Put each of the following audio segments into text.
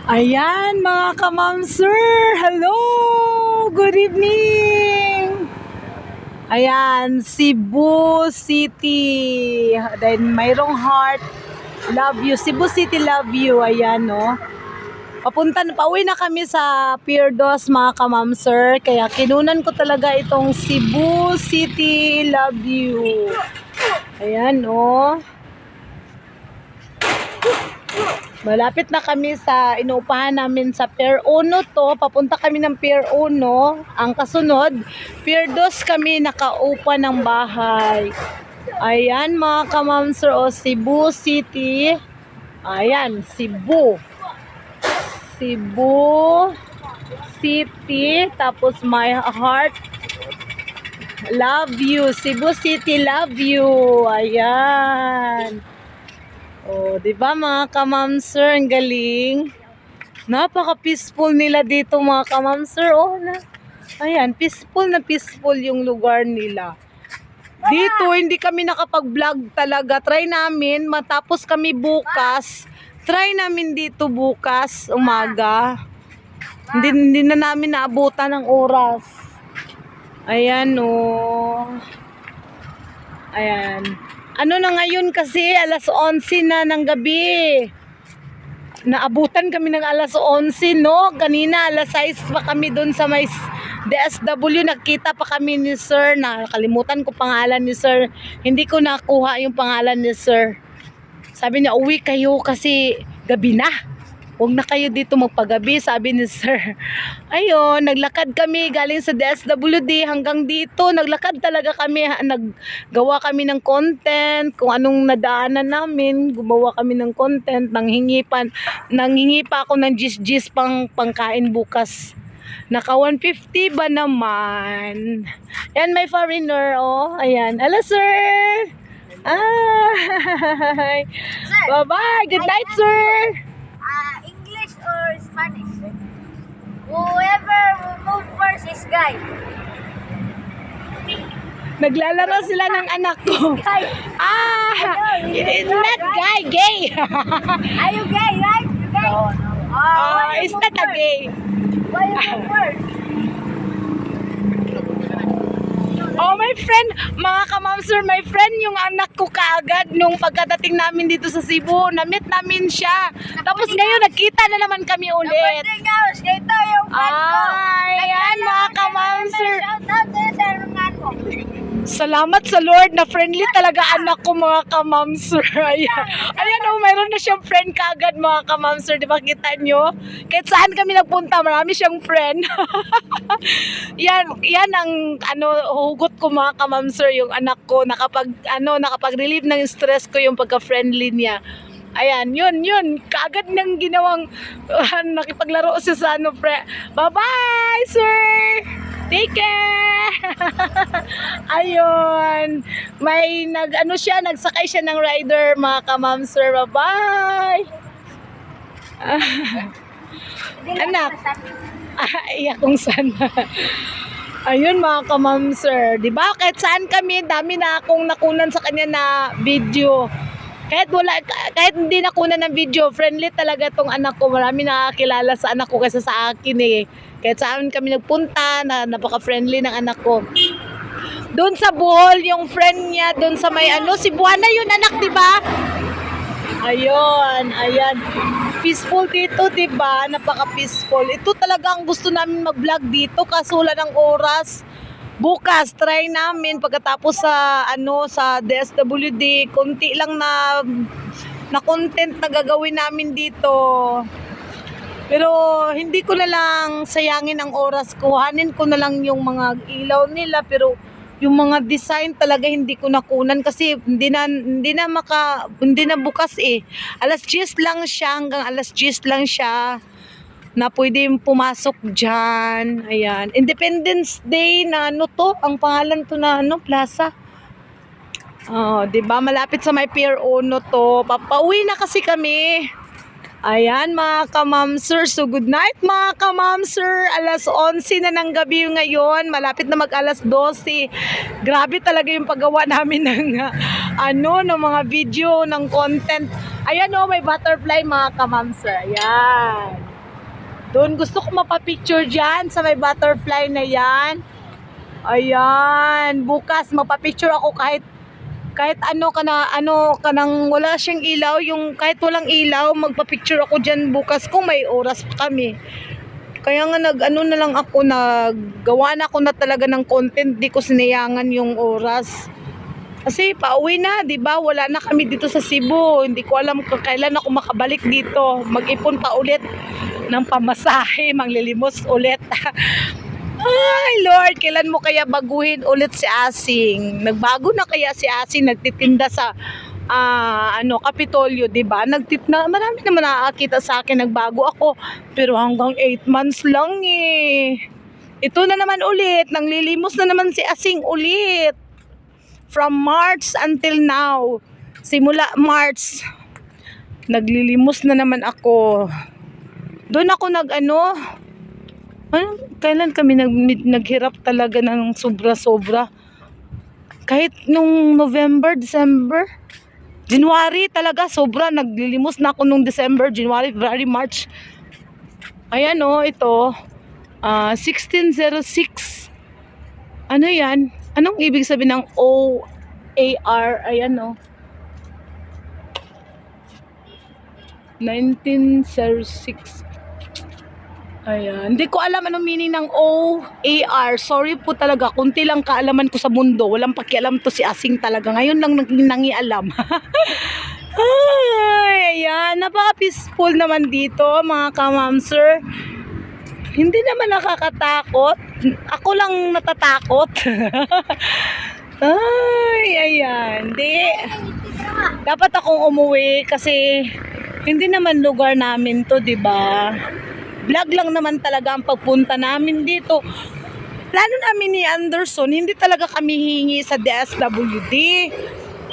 Ayan mga ka-ma'am-sir, hello! Good evening! Ayan, Cebu City. Then mayroong heart, love you. Cebu City, love you. Ayan, no? Pauwi na kami sa Pier 2 mga ka-ma'am-sir. Kaya kinunan ko talaga itong Cebu City, love you. Ayan, no? Malapit na kami sa inuupahan namin sa Pier 1 to. Papunta kami ng Pier 1. Ang kasunod, Pier 2 kami nakaupa ng bahay. Ayan mga ka-ma'am-sir, o Cebu City. Ayan, Cebu City. Tapos my heart, love you. Cebu City, love you. Ayan. Oh, 'di ba mga ka-ma'am-sir, ang galing. Napaka-peaceful nila dito mga ka-ma'am-sir. Oh, ayan, peaceful na peaceful yung lugar nila. Dito hindi kami nakapag-vlog talaga. Try namin matapos kami bukas. Try namin dito bukas umaga. Hindi na namin naabutan ng oras. Ayan oh. Ayan. Ano na ngayon kasi, alas 11 na ng gabi. Naabutan kami ng alas 11, no? Kanina, alas 6 pa kami doon sa may DSW. Nakita pa kami ni Sir. Nakalimutan ko pangalan ni Sir. Hindi ko nakuha yung pangalan ni Sir. Sabi niya, uwi kayo kasi gabi na. Huwag na kayo dito magpagabi, sabi ni Sir. Ayun, naglakad kami galing sa DSWD hanggang dito. Naglakad talaga kami, naggawa kami ng content, kung anong nadaanan namin, gumawa kami ng content, nanghingi pa ako ng gis pangkain bukas. Naka 150 ba naman? Yan, may foreigner, oh. Ayan. Hello, sir! Ay! Bye-bye! Good night, sir! English or Spanish? Whoever will move first is guy. Naglalaro sila ng anak ko. Guy. It's not guy, gay. Are you gay, right? You gay? No. It's not a gay. Why you move first? Oh, my friend, mga ka-ma'am-sir, my friend yung anak ko kaagad nung pagkadating namin dito sa Cebu. Na-meet namin siya. Tapos ngayon, nagkita na naman kami ulit. Boarding house, ito yung fan ko. Ayan, mga ka-ma'am-sir. Shout out to sa rungan mo. Salamat sa Lord na friendly talaga anak ko mga ka-ma'am-sir. Ayan oh, mayroon na siyang friend kaagad mga ka-ma'am-sir. Di ba kita nyo? Kahit saan kami nagpunta, marami siyang friend. yan ang hugot ko mga ka-ma'am-sir, yung anak ko nakapag-relieve ng stress ko yung pagka-friendly niya. Ayan, yun. Kaagad niyang ginawang nakipaglaro siya sa Bye-bye, sir! Take care! Ayun. May nagsakay siya ng rider, mga ka-ma'am, sir. Bye-bye! Anak. Iyak kung sana. Ayun mga ka-ma'am, sir. Diba? Kahit saan kami, dami na akong nakunan sa kanya na video. Kahit hindi nakunan ng video, friendly talaga tong anak ko. Marami nakakilala sa anak ko kaysa sa akin eh. Kahit saan kami nagpunta, napaka-friendly ng anak ko. Doon sa Bohol, yung friend niya, doon sa may si Buana yun anak, diba? Ayun, ayan. Peaceful dito, diba? Napaka-peaceful. Ito talaga ang gusto namin mag-vlog dito, kaso wala ng oras. Bukas try namin pagkatapos sa DSWD, konti lang na content na gagawin namin dito. Pero hindi ko na lang sayangin ang oras, kuhanin ko na lang yung mga ilaw nila, pero yung mga design talaga hindi ko nakunan kasi hindi na bukas eh. Alas 10 lang siya, hanggang alas 10 lang siya na pwede pumasok dyan. Ayan. Independence Day na ang pangalan to na plaza. Oh, 'di ba? Malapit sa may Pier 1 to. Papauwi na kasi kami. Ayan mga ka-ma'am sir. So good night mga ka-ma'am sir. Alas 11 na ng gabi ngayon. Malapit na mag-alas 12. Grabe talaga yung paggawa namin ng ng mga video, ng content. Ayan oh, may butterfly mga ka-ma'am sir. Ayan. Doon gusto ko mapapicture dyan sa may butterfly na yan. Ayan, bukas mapapicture ako kahit ano kanang wala siyang ilaw, yung kahit walang ilaw, magpa-picture ako diyan bukas kung may oras pa kami. Kaya nga na lang ako, naggawa na ako na talaga ng content, di ko sinayangan yung oras. Kasi pauwi na, 'di ba? Wala na kami dito sa Cebu. Hindi ko alam kung kailan ako makabalik dito. Mag-ipon pa ulit ng pamasahe, manglilimos ulit. Ay, Lord, kailan mo kaya baguhin ulit si Asing? Nagbago na kaya si Asing, nagtitinda sa Kapitolyo, 'di ba? Marami naman nakakita sa akin, nagbago ako. Pero hanggang 8 months lang eh. Ito na naman ulit, nanglilimos na naman si Asing ulit. From March until now. Simula March, naglilimos na naman ako. Doon ako kailan kami naghirap talaga ng sobra-sobra. Kahit nung November, December, January talaga sobra. Naglilimos na ako nung December, January, February, March. Ayan ito. 1606. Ano yan? Anong ibig sabihin ng OAR? Ayan 1906. Ayan. Hindi ko alam anong meaning ng OAR. Sorry po talaga. Kunti lang kaalaman ko sa mundo. Walang pakialam to si Asing talaga. Ngayon lang nangialam. Ay, ayan. Napaka-peaceful naman dito, mga kamamsir. Hindi naman nakakatakot. Ako lang natatakot. Ay, ayan. Dapat akong umuwi kasi hindi naman lugar namin to, 'di ba? Vlog lang naman talaga ang pagpunta namin dito. Plano namin ni Anderson, hindi talaga kami hingi sa DSWD.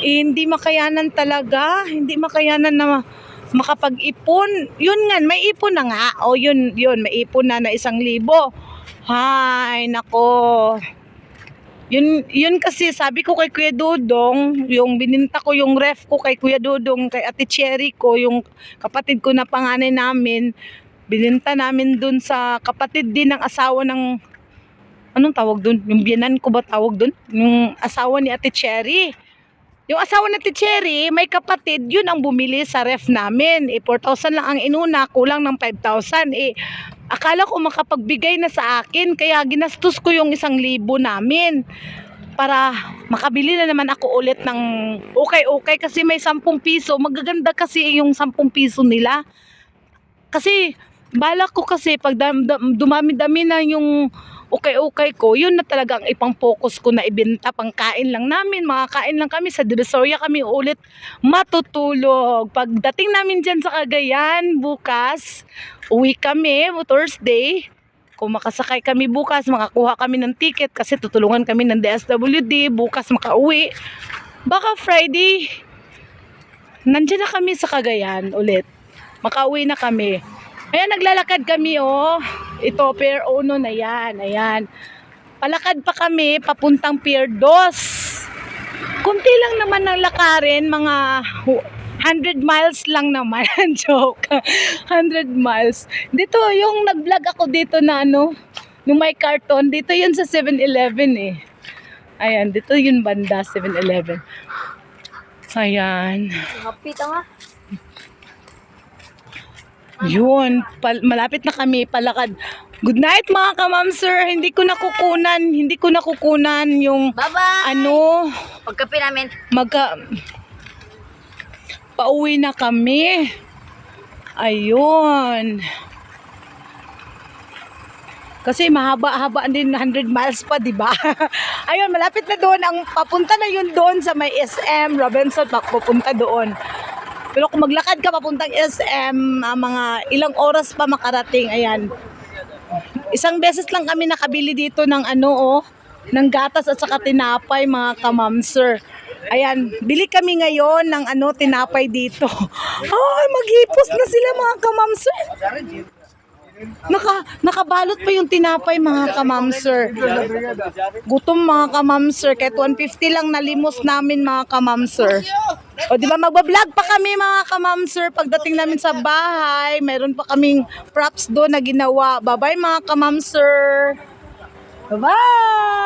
Hindi makayanan talaga. Hindi makayanan na makapag-ipon. Yun nga, may ipon na nga. O yun, may ipon na 1,000. Hay, nako. Yun kasi sabi ko kay Kuya Dudong, yung bininta ko yung ref ko kay Kuya Dudong, kay Ate Cherry ko, yung kapatid ko na panganay namin, bininta namin dun sa kapatid din ng asawa ng, anong tawag dun? Yung biyanan ko ba tawag dun? Yung asawa ni Ate Cherry. Yung asawa ni Ate Cherry, may kapatid, yun ang bumili sa ref namin. 4,000 lang ang inuna, kulang ng 5,000. Akala ko makapagbigay na sa akin, kaya ginastos ko yung 1,000 namin. Para makabili na naman ako ulit ng okay kasi may 10 piso. Magaganda kasi yung 10 piso nila. Kasi balak ko kasi pag dumami-dami na yung okay ko, yun na talaga ang ipang-focus ko na ibenta, pangkain lang namin, makakain lang kami, sa Divisoria kami ulit matutulog. Pagdating namin dyan sa Cagayan, bukas, uwi kami, Thursday, kung makasakay kami bukas, makakuha kami ng ticket kasi tutulungan kami ng DSWD, bukas makauwi. Baka Friday, nandyan na kami sa Cagayan ulit, makauwi na kami. Ayan, naglalakad kami Ito, Pier 1 na yan. Ayan. Palakad pa kami, papuntang Pier 2. Kunti lang naman ang lakarin, mga 100 miles lang naman. Joke. 100 miles. Dito, yung nag-vlog ako dito na nung may karton, dito yun sa 7-Eleven eh. Ayan, dito yun banda, 7-Eleven. Ayan. Hapit nga. Yun, malapit na kami, palakad. Good night mga kamamsir. Hindi ko nakukunan yung Bye-bye! Pagkape namin. Pauwi na kami. Ayun. Kasi mahaba-haba din, 100 miles pa, di ba? Ayun, malapit na doon. Ang papunta na yun doon sa may SM Robinson, papunta doon. Pero kung maglakad ka papuntang SM, mga ilang oras pa makarating. Ayan. Isang beses lang kami nakabili dito ng ng gatas at saka tinapay, mga kamamsir. Ayan, bili kami ngayon ng tinapay dito. Ay, maghipos na sila, mga kamamsir. Nakabalot pa yung tinapay mga kamamser. Gutom mga kamamser. Kahit 150 lang nalimos namin mga kamamser. O di ba magbablog pa kami mga kamamser. Pagdating namin sa bahay, mayroon pa kaming props doon na ginawa. Bye-bye mga kamamser. Bye-bye!